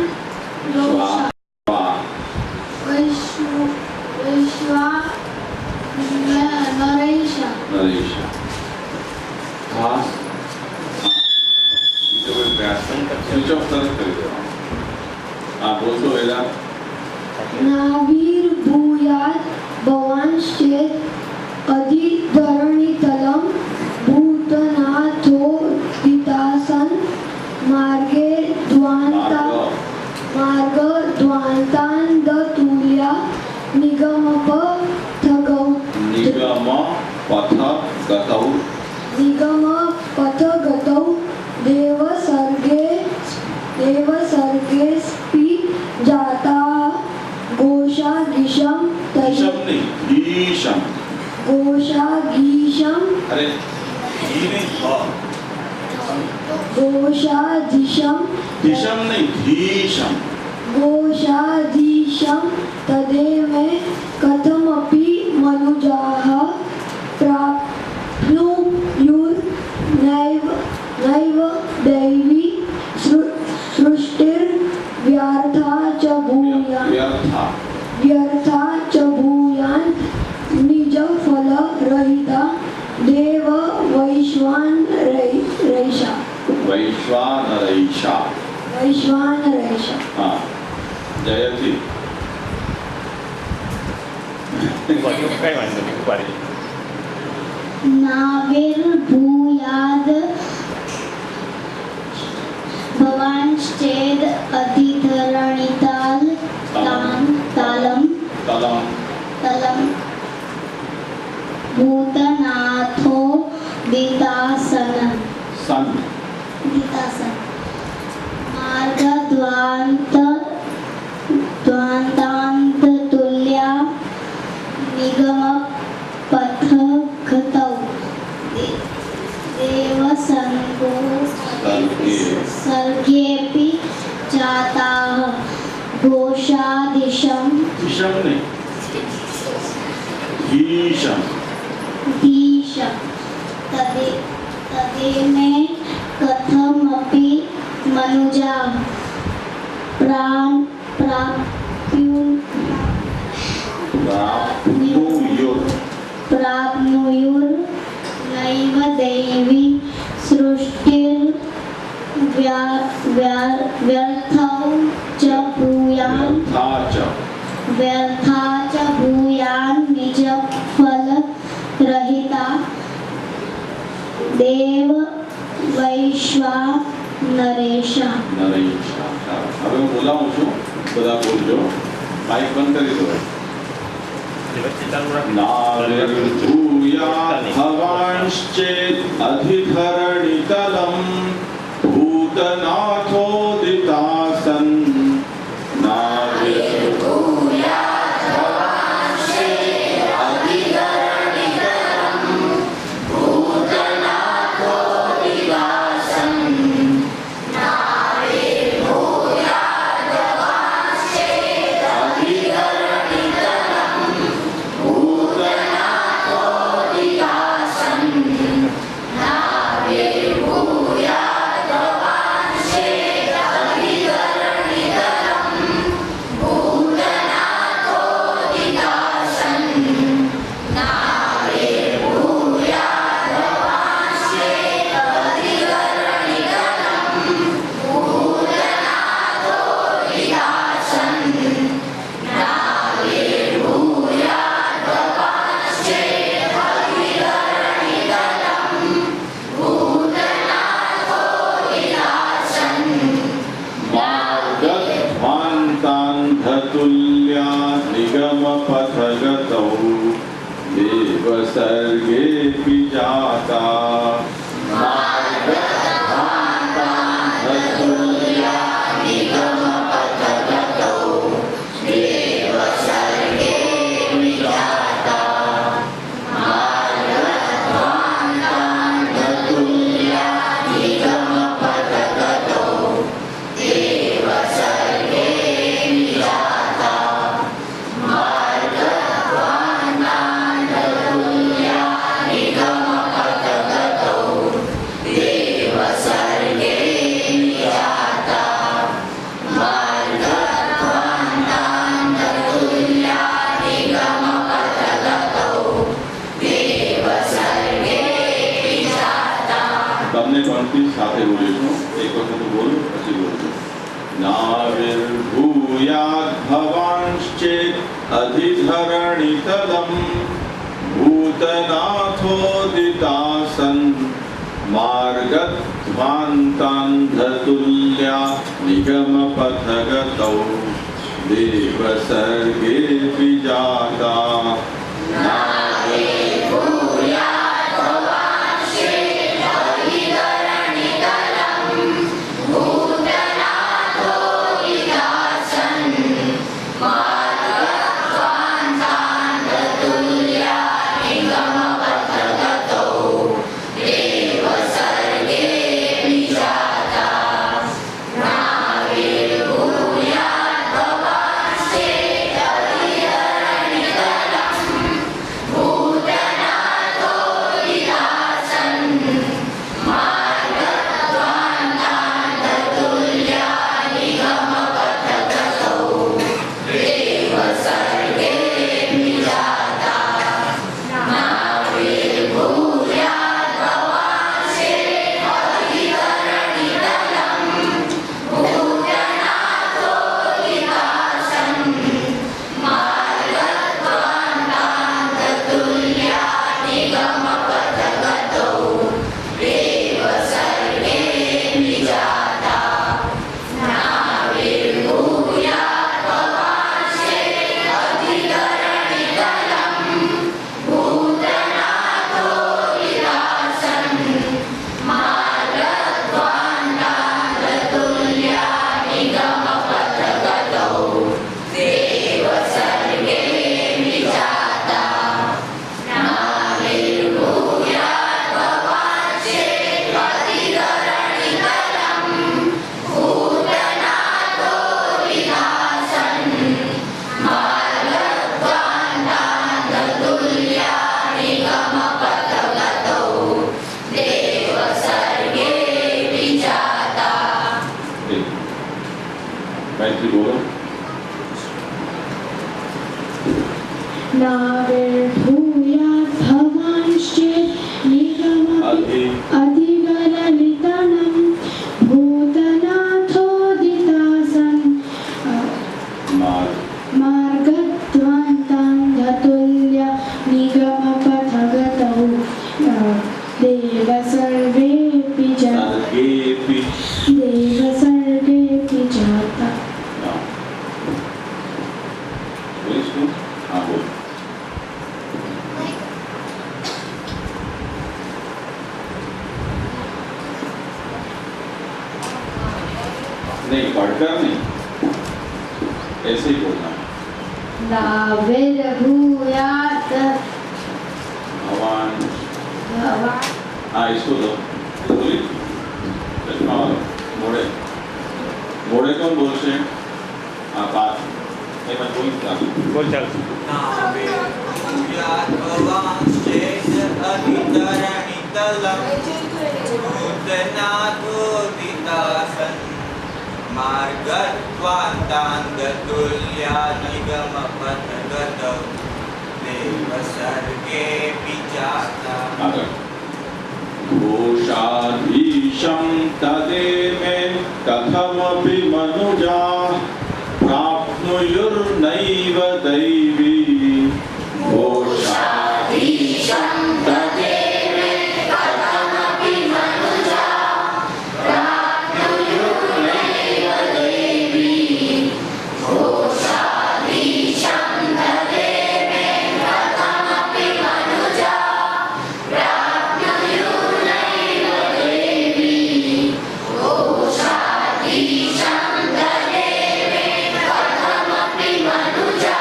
स्विच ऑफ तरफ कर दो। हाँ बोल दो वेदांत। नाविर्भूयात् भवांश्चेत् अधिधरणितलं भूतनाथोदितासन मार्गध्वान्तान्दतुल्या निगमपथगतौ देवसर्गेऽपि जाताः घोषाधीशं घोषाधीशं तदेमे कथमपि मनुजाः प्राप्नुयुर्नैव दैवी सृष्टिर्व्यर्था च भूयान् निजफलरहिता देव वैश्वानरैषा। हाँ जयति नाविर्भूयाद् भवांश्चेद् अधिधरणितालं भूतनाथोदितासन मार्गध्वान्तान्ततुल्या निगमपथगतौ सर्गेऽपि जाताः घोषाधीशं तदेमे कथमपि मनुजाः प्राप्नुयुः दैवी सृष्टिर्व्यर्थौ च भूयान् व्यर्था च भूयान् निजफलरहिता देव वैश्वानरेशा. હવે હું બોલાવું છું, બધા બોલજો. માઇક બંધ કરી દો. નાવિર્ભૂયાत् ભવાંશ્ચેत् અધિધરણીતલં ભૂતનાથોदितासन्. નાવિર્ભૂયાत् ભવાંશ્ચેत् અધિધરણીતલં ભૂતનાથોदितासन्. मार्गध्वान्तान्धतुल्या निगमपथगतौ देवसर्गेऽपि जाता. मार्गध्वान्तान्धतुल्या निगमपथगतौ देवसर्गेऽपि जाता. मार्गध्वान्तान्धतुल्या निगमपथगतौ देवसर्गेऽपि जाता. मार्गध्वान्तान्धतुल्या निगमपथगतौ देवसर्गेऽपि जाता. मार्गध्वान्तान्धतुल्या निगमपथगतौ देवसर्गेऽपि जाता. તમને ગણતી સાથે બોલીશું. એક વખત બોલો પછી બોલજો. નાવિર્ભૂયાत् ભવાંશ્ચેत् અધિધરણીતલં ભૂતનાથોदितासन्. मार्गध्वान्तान्धतुल्या निगमपथगतौ देवसर्गेऽपि जाता. नाविर्भूयात् भवांश्चेत् अधिधरણીतलं भूतनाथोदितासन्. मार्गध्वान्तान्धतुल्या निगमपथगतौ देवसर्गेऽपि जाता. नाविर्भूयात् भवांश्चेत् अधिधरણીतलं भूतनाथोदितासन्. मार्गध्वान्तान्धतुल्या निगमपथगतौ देवसर्गेऽपि जाता. नाविर्भूयात् भवांश्चेत् अधिधरણીतलं भूतनाथोदितासन्. मार्गध्वान्तान्धतुल्या निगमपथगतौ देवसर्गेऽपि जाता. नाविर्भूयात् भवांश्चेत् अधिधरણીतलं भूतनाथोदितासन्. मार्गध्वान्तान्धतुल्या निगमपथगतौ देवसर्गेऽपि जाता. नाविर्भूयात् भवांश्चेत् अधिधरણીतलं भूतनाथोदितासन्. मार्गध्वान्तान्धतुल्या निगमपथगतौ देवसर्गेऽपि जाता. ગાયત્રી બોલો. नाविर्भूयात् भवांश्चेत् निगमपथगतौ ऐसे ही बोलना है। लाभिर्भूयात् भगवान, भवान् हाँ इसको दो, बोली चश्मा वाला घोड़े, घोड़े कौन बोलते हैं? हाँ बात ये मैं बोल बोल चल घोषाधीशं तदेमे कथमपि मनुजा प्राप्नुयुर्नैव दैवी घोषाधीशं तदेमे कथमपि मनुजा प्राप्नुयुर्नैव दैवी घोषाधीशं तदेमे कथमपि मनुजा प्राप्नुयुर्नैव दैवी घोषाधीशं तदेमे कथमपि मनुजा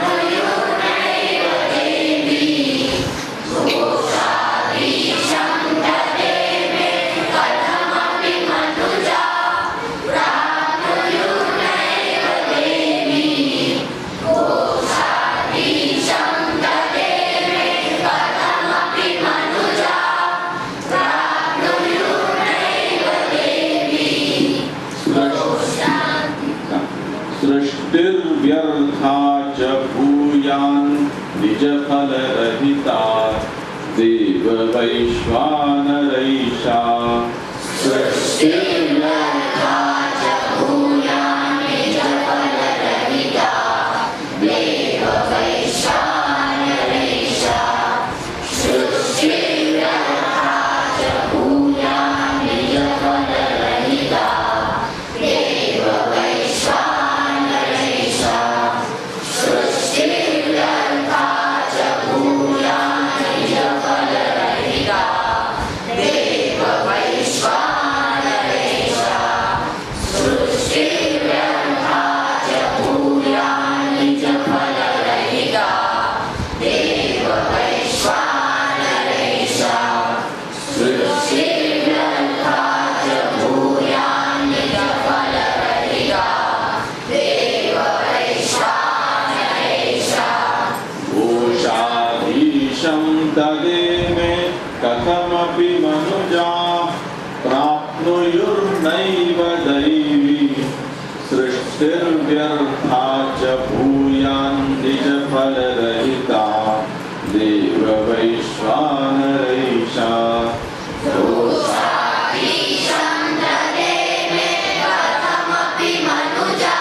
प्राप्नुयुर्नैव दैवी घोषाधीशं तदेमे कथमपि मनुजा प्राप्नुयुर्नैव दैवी घोषाधीशं तदेमे कथमपि मनुजा प्राप्नुयुर्नैव दैवी सृष्टिर्व्यर्था च भूयान् निजफलरहिता देववैश्वानरैषा सृष्टिर्व्यर्था च भूयान् निजफलरहिता देववैश्वानरैषा सृष्टिर्व्यर्था च भूयान् निजफलरहिता देववैश्वानरैषा सृष्टिर्व्यर्था च भूयान् निजफलरहिता देववैश्वानरैषा सृष्टिर्व्यर्था च भूयान् निजफलरहिता देववैश्वानरैषा सृष्टिर्व्यर्था च भूयान् निजफलरहिता देववैश्वानरैषा घोषाधीशं तदेमे कथमपि मनुजा प्राप्नुयुर्नैव दैवी सृष्टिर्व्यर्था च भूयान् निजफलरहिता देववैश्वानरैषा घोषाधीशं तदेमे कथमपि मनुजा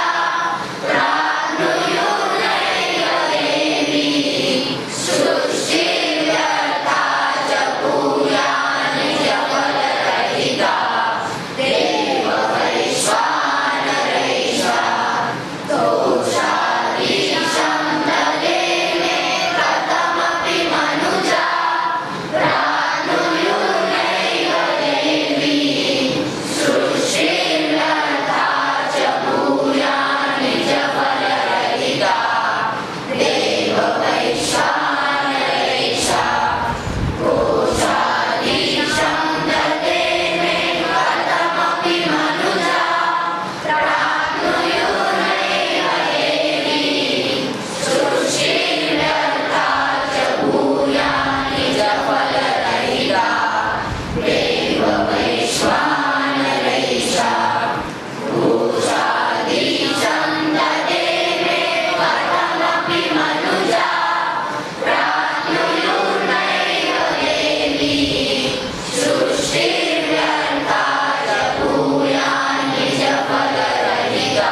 प्राप्नुयुर्नैव दैवी सृष्टिर्व्यर्था च भूयान् निजफलरहिता देववैश्वानरैषा घोषाधीशं तदेमे कथमपि मनुजा प्राप्नुयुर्नैव दैवी सृष्टिर्व्यर्था च भूयान् निजफलरहिता देववैश्वानरैषा घोषाधीशं तदेमे कथमपि मनुजा प्राप्नुयुर्नैव दैवी सृष्टिर्व्यर्था च भूयान् निजफलरहिता देववैश्वानरैषा घोषाधीशं तदेमे कथमपि मनुजा प्राप्नुयुर्नैव दैवी सृष्टिर्व्यर्था च भूयान् निजफलरहिता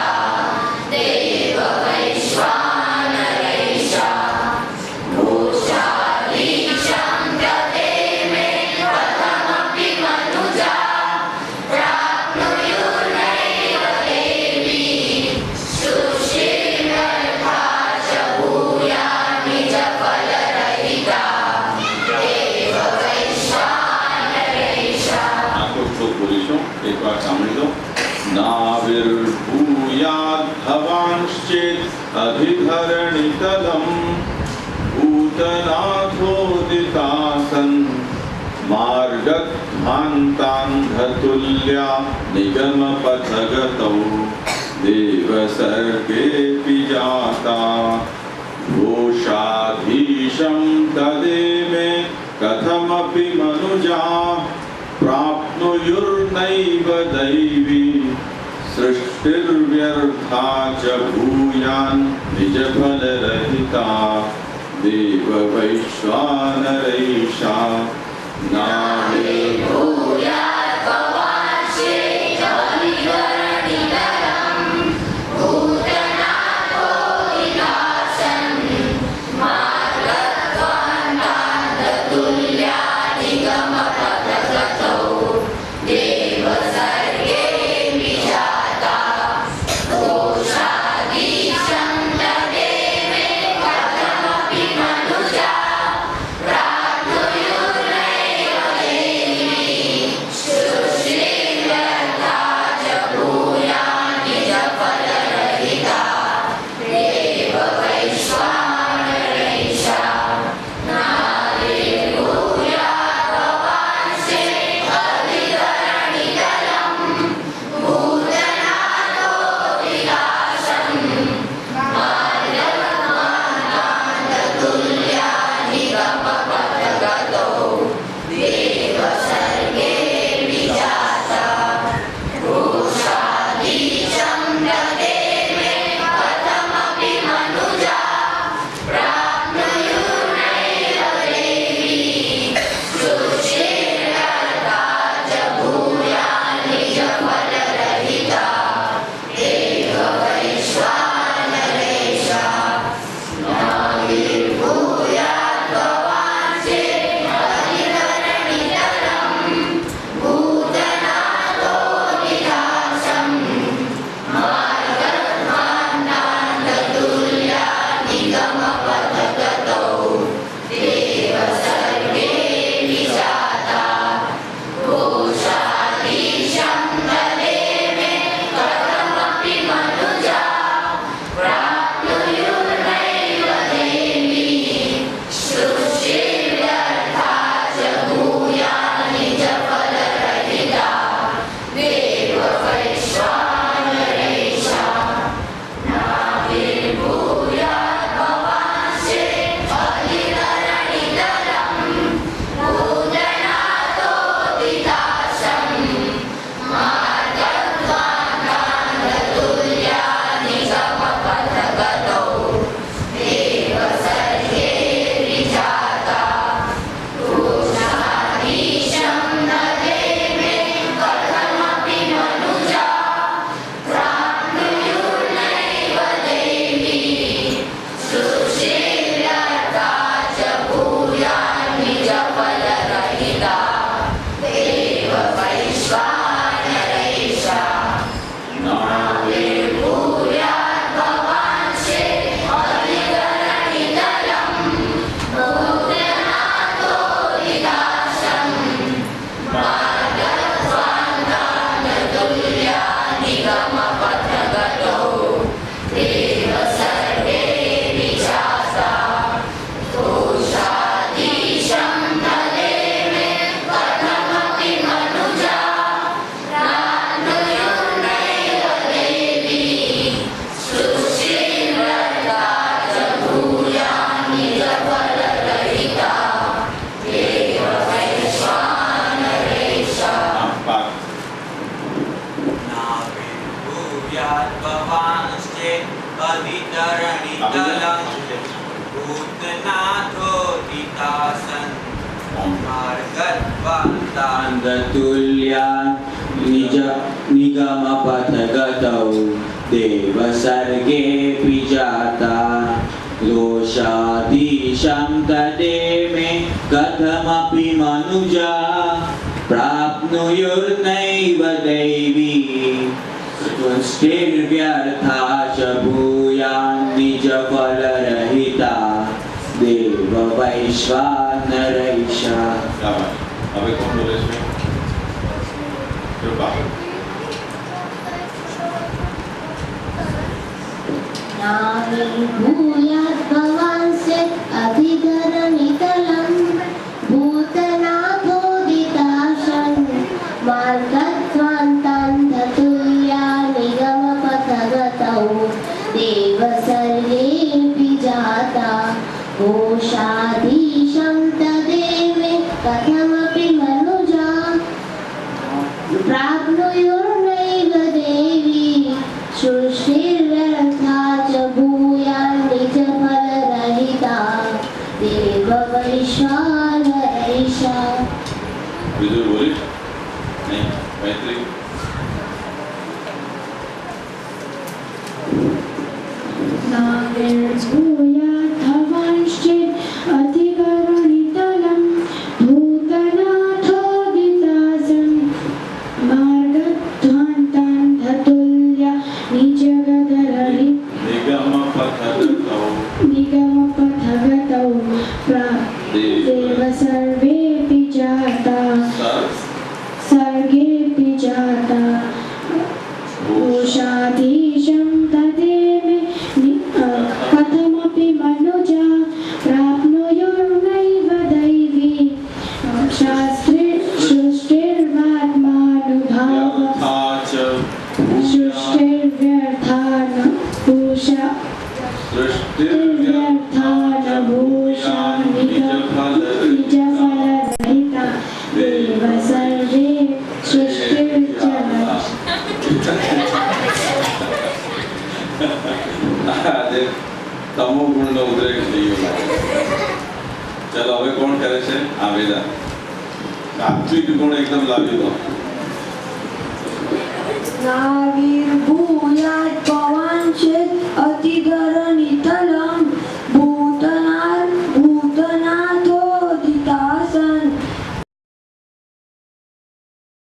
देववैश्वानरैषा घोषाधीशं तदेमे कथमपि मनुजा प्राप्नुयुर्नैव दैवी सृष्टिर्व्यर्था च भूयान् निजफलरहिता देववैश्वानरैषा आंखों को बोलीशो एक बार सामने दो नाभि निर्भूयाद् भवांश्चेत् अधिधरणितलं भूतनाथोदितासन् मार्गध्वान्तान्धतुल्या निगमपथगतौ देवसर्गेऽपि जाता घोषाधीशं तदेमे कथमपि मनुजा प्राप्नुयुर्नैव दैवी सृष्टिर्व्यर्था च भूयान् निजफलरहिता देववैश्वानरैषा अधितरणितलं भूतनाथोदितासन् मार्गध्वान्तान्धतुल्यान् निगमपथगतौ देवसर्गेऽपि जाता दोषाधीशं तदेमे कथमपि मनुजा प्राप्नुयुर्नैव दैवी सृष्टिर्व्यर्था च भूयान् निजफलरहिता देववैश्वानरैषा। હવે કોણ બોલે છે? કૃપા. नाविर्भूयाद्भवांस्य अधिधरणितलं भूतनाथोदिताशं मार्गध्वान्तं धतुल्या निगमपथगतौ देवसर्गेऽपि जाता कोशाधीशं तदेवे कथमपि मनुजा प्राप्नुयुर्नैव देवी सृष्टिर्व्यर्था च भूयान् निजफलरहिता देववैश्वानरैषा। विदुर बोले नहीं मैत्री नाविर्भूयाद्भवांश्चित् अधिकरुणितलं भूतनाथोदितासं मार्गध्वान्तं धतुल्या निगमपथगतौ देव सर्वेऽपि जाता सर्गेऽपि जाता कोशाधीशं तदेवे कथमपि मनुजा प्राप्नुयुर्नैव दैवी सृष्टिर्वात्मानुभाव सृष्टिर्व्यर्था न भूषा निजफलरहिता देव सर्वे सृष्टिर्जगत्। આજે તમો ગુણનો ઉદ્રેક થઈ ગયો. ચલો હવે કોણ કરે છે? આ વેદા સાત્વિક ગુણ એકદમ લાવી દો. नाविर्भू